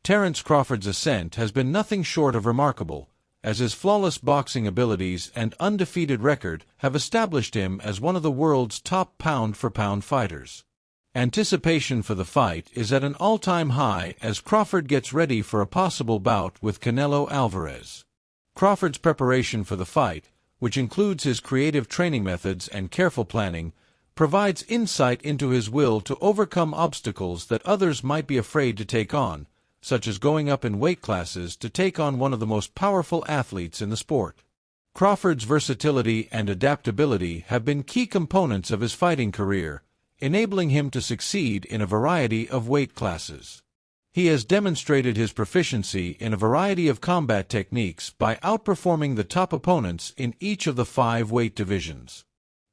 Terence Crawford's ascent has been nothing short of remarkable, as his flawless boxing abilities and undefeated record have established him as one of the world's top pound-for-pound fighters. Anticipation for the fight is at an all-time high as Crawford gets ready for a possible bout with Canelo Alvarez. Crawford's preparation for the fight, which includes his creative training methods and careful planning, provides insight into his will to overcome obstacles that others might be afraid to take on, such as going up in weight classes to take on one of the most powerful athletes in the sport. Crawford's versatility and adaptability have been key components of his fighting career, enabling him to succeed in a variety of weight classes. He has demonstrated his proficiency in a variety of combat techniques by outperforming the top opponents in each of the 5 weight divisions.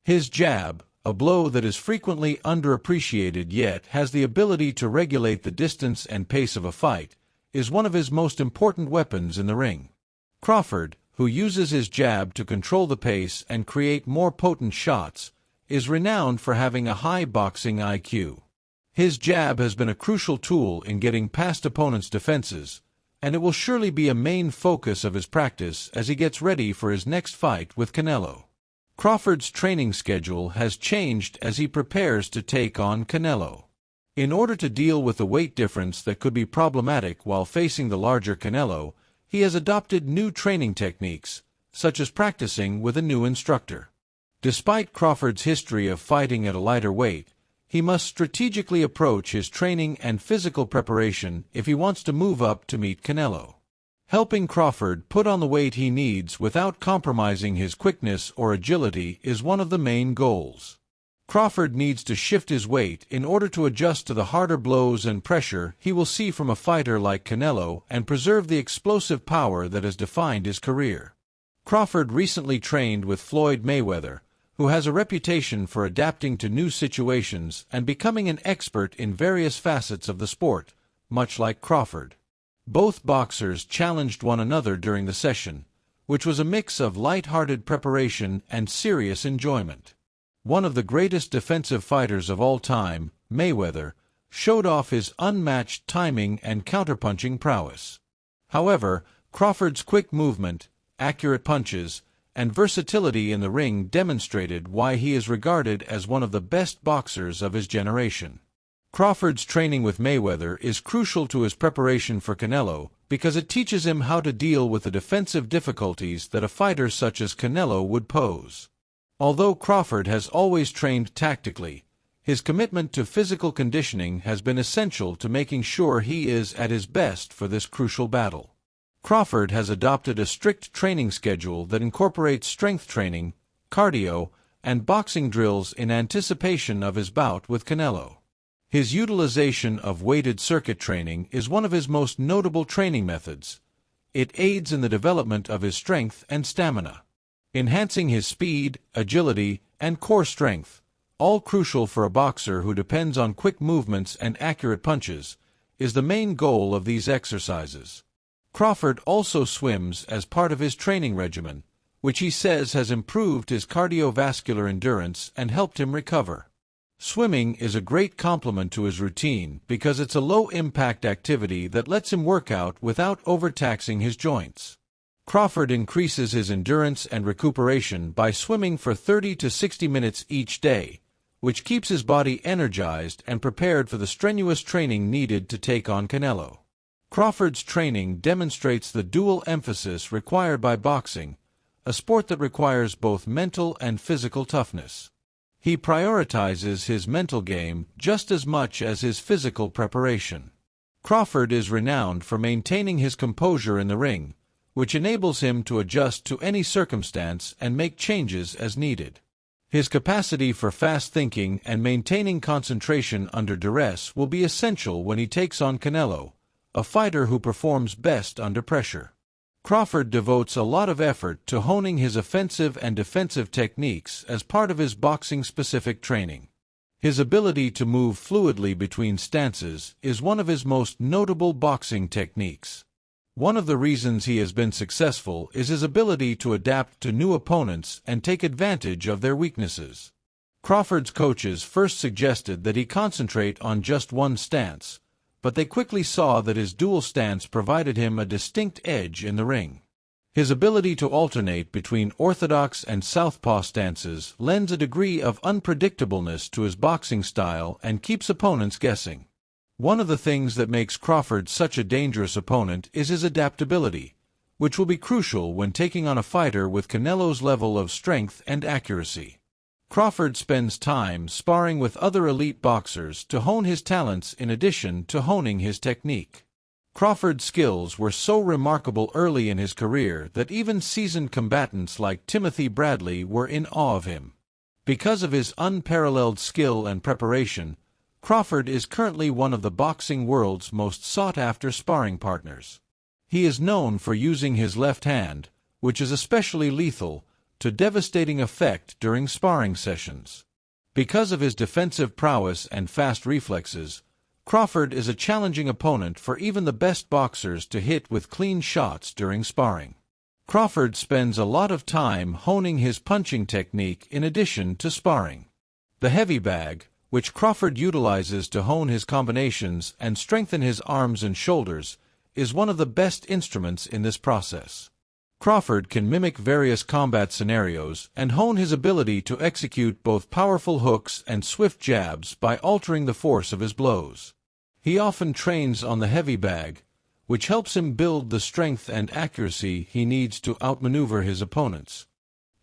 His jab, a blow that is frequently underappreciated yet has the ability to regulate the distance and pace of a fight, is one of his most important weapons in the ring. Crawford, who uses his jab to control the pace and create more potent shots, is renowned for having a high boxing IQ. His jab has been a crucial tool in getting past opponents' defenses, and it will surely be a main focus of his practice as he gets ready for his next fight with Canelo. Crawford's training schedule has changed as he prepares to take on Canelo. In order to deal with the weight difference that could be problematic while facing the larger Canelo, he has adopted new training techniques, such as practicing with a new instructor. Despite Crawford's history of fighting at a lighter weight, he must strategically approach his training and physical preparation if he wants to move up to meet Canelo. Helping Crawford put on the weight he needs without compromising his quickness or agility is one of the main goals. Crawford needs to shift his weight in order to adjust to the harder blows and pressure he will see from a fighter like Canelo and preserve the explosive power that has defined his career. Crawford recently trained with Floyd Mayweather, who has a reputation for adapting to new situations and becoming an expert in various facets of the sport, much like Crawford. Both boxers challenged one another during the session, which was a mix of light-hearted preparation and serious enjoyment. One of the greatest defensive fighters of all time, Mayweather, showed off his unmatched timing and counterpunching prowess. However, Crawford's quick movement, accurate punches, and versatility in the ring demonstrated why he is regarded as one of the best boxers of his generation. Crawford's training with Mayweather is crucial to his preparation for Canelo because it teaches him how to deal with the defensive difficulties that a fighter such as Canelo would pose. Although Crawford has always trained tactically, his commitment to physical conditioning has been essential to making sure he is at his best for this crucial battle. Crawford has adopted a strict training schedule that incorporates strength training, cardio, and boxing drills in anticipation of his bout with Canelo. His utilization of weighted circuit training is one of his most notable training methods. It aids in the development of his strength and stamina, enhancing his speed, agility, and core strength, all crucial for a boxer who depends on quick movements and accurate punches, is the main goal of these exercises. Crawford also swims as part of his training regimen, which he says has improved his cardiovascular endurance and helped him recover. Swimming is a great complement to his routine because it's a low-impact activity that lets him work out without overtaxing his joints. Crawford increases his endurance and recuperation by swimming for 30 to 60 minutes each day, which keeps his body energized and prepared for the strenuous training needed to take on Canelo. Crawford's training demonstrates the dual emphasis required by boxing, a sport that requires both mental and physical toughness. He prioritizes his mental game just as much as his physical preparation. Crawford is renowned for maintaining his composure in the ring, which enables him to adjust to any circumstance and make changes as needed. His capacity for fast thinking and maintaining concentration under duress will be essential when he takes on Canelo, a fighter who performs best under pressure. Crawford devotes a lot of effort to honing his offensive and defensive techniques as part of his boxing-specific training. His ability to move fluidly between stances is one of his most notable boxing techniques. One of the reasons he has been successful is his ability to adapt to new opponents and take advantage of their weaknesses. Crawford's coaches first suggested that he concentrate on just one stance, but they quickly saw that his dual stance provided him a distinct edge in the ring. His ability to alternate between orthodox and southpaw stances lends a degree of unpredictableness to his boxing style and keeps opponents guessing. One of the things that makes Crawford such a dangerous opponent is his adaptability, which will be crucial when taking on a fighter with Canelo's level of strength and accuracy. Crawford spends time sparring with other elite boxers to hone his talents in addition to honing his technique. Crawford's skills were so remarkable early in his career that even seasoned combatants like Timothy Bradley were in awe of him. Because of his unparalleled skill and preparation, Crawford is currently one of the boxing world's most sought-after sparring partners. He is known for using his left hand, which is especially lethal, to devastating effect during sparring sessions. Because of his defensive prowess and fast reflexes, Crawford is a challenging opponent for even the best boxers to hit with clean shots during sparring. Crawford spends a lot of time honing his punching technique in addition to sparring. The heavy bag, which Crawford utilizes to hone his combinations and strengthen his arms and shoulders, is one of the best instruments in this process. Crawford can mimic various combat scenarios and hone his ability to execute both powerful hooks and swift jabs by altering the force of his blows. He often trains on the heavy bag, which helps him build the strength and accuracy he needs to outmaneuver his opponents.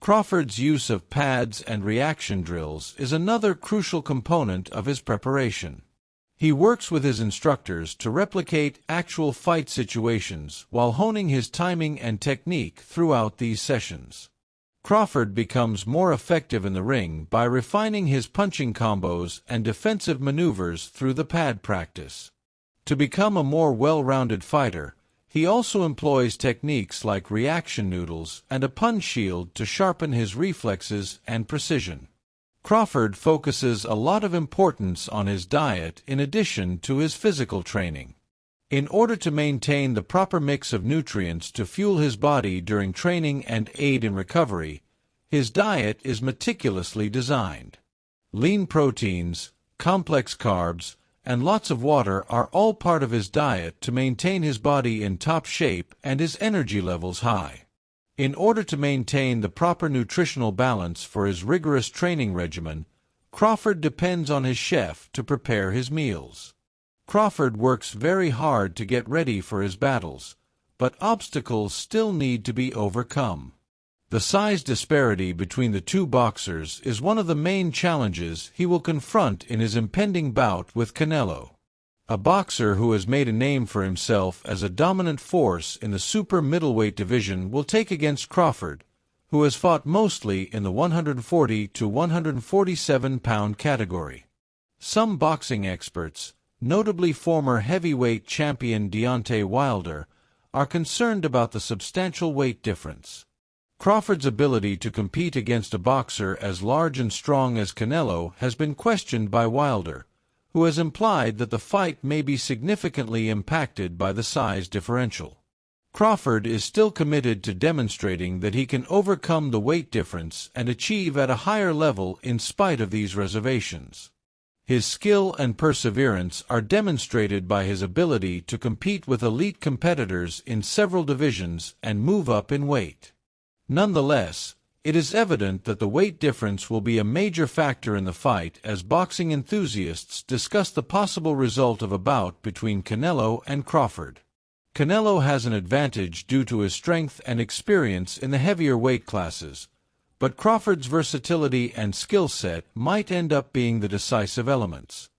Crawford's use of pads and reaction drills is another crucial component of his preparation. He works with his instructors to replicate actual fight situations while honing his timing and technique throughout these sessions. Crawford becomes more effective in the ring by refining his punching combos and defensive maneuvers through the pad practice. To become a more well-rounded fighter, he also employs techniques like reaction noodles and a punch shield to sharpen his reflexes and precision. Crawford focuses a lot of importance on his diet in addition to his physical training. In order to maintain the proper mix of nutrients to fuel his body during training and aid in recovery, his diet is meticulously designed. Lean proteins, complex carbs, and lots of water are all part of his diet to maintain his body in top shape and his energy levels high. In order to maintain the proper nutritional balance for his rigorous training regimen, Crawford depends on his chef to prepare his meals. Crawford works very hard to get ready for his battles, but obstacles still need to be overcome. The size disparity between the two boxers is one of the main challenges he will confront in his impending bout with Canelo. A boxer who has made a name for himself as a dominant force in the super middleweight division will take against Crawford, who has fought mostly in the 140 to 147-pound category. Some boxing experts, notably former heavyweight champion Deontay Wilder, are concerned about the substantial weight difference. Crawford's ability to compete against a boxer as large and strong as Canelo has been questioned by Wilder, who has implied that the fight may be significantly impacted by the size differential. Crawford is still committed to demonstrating that he can overcome the weight difference and achieve at a higher level in spite of these reservations. His skill and perseverance are demonstrated by his ability to compete with elite competitors in several divisions and move up in weight. Nonetheless, it is evident that the weight difference will be a major factor in the fight as boxing enthusiasts discuss the possible result of a bout between Canelo and Crawford. Canelo has an advantage due to his strength and experience in the heavier weight classes, but Crawford's versatility and skill set might end up being the decisive elements.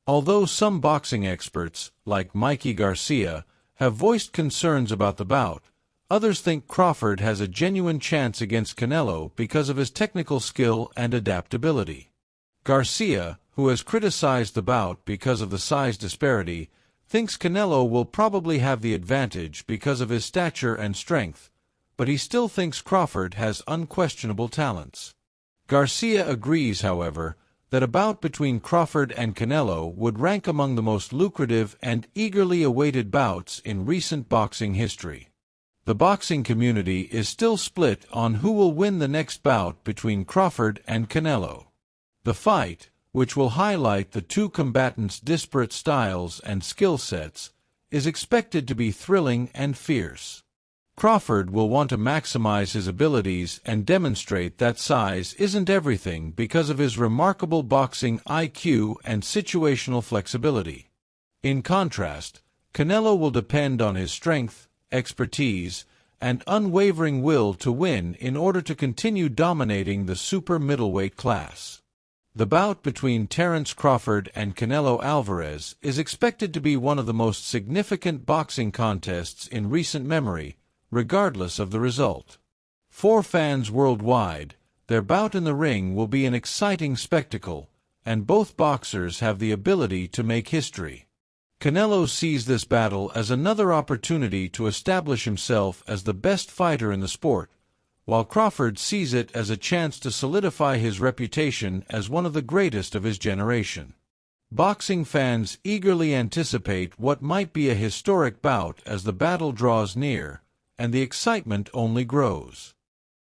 Although some boxing experts, like Mikey Garcia, have voiced concerns about the bout, others think Crawford has a genuine chance against Canelo because of his technical skill and adaptability. Garcia, who has criticized the bout because of the size disparity, thinks Canelo will probably have the advantage because of his stature and strength, but he still thinks Crawford has unquestionable talents. Garcia agrees, however, that a bout between Crawford and Canelo would rank among the most lucrative and eagerly awaited bouts in recent boxing history. The boxing community is still split on who will win the next bout between Crawford and Canelo. The fight, which will highlight the two combatants' disparate styles and skill sets, is expected to be thrilling and fierce. Crawford will want to maximize his abilities and demonstrate that size isn't everything because of his remarkable boxing IQ and situational flexibility. In contrast, Canelo will depend on his strength, expertise, and unwavering will to win in order to continue dominating the super middleweight class. The bout between Terence Crawford and Canelo Alvarez is expected to be one of the most significant boxing contests in recent memory, regardless of the result. For fans worldwide, their bout in the ring will be an exciting spectacle, and both boxers have the ability to make history. Canelo sees this battle as another opportunity to establish himself as the best fighter in the sport, while Crawford sees it as a chance to solidify his reputation as one of the greatest of his generation. Boxing fans eagerly anticipate what might be a historic bout as the battle draws near, and the excitement only grows.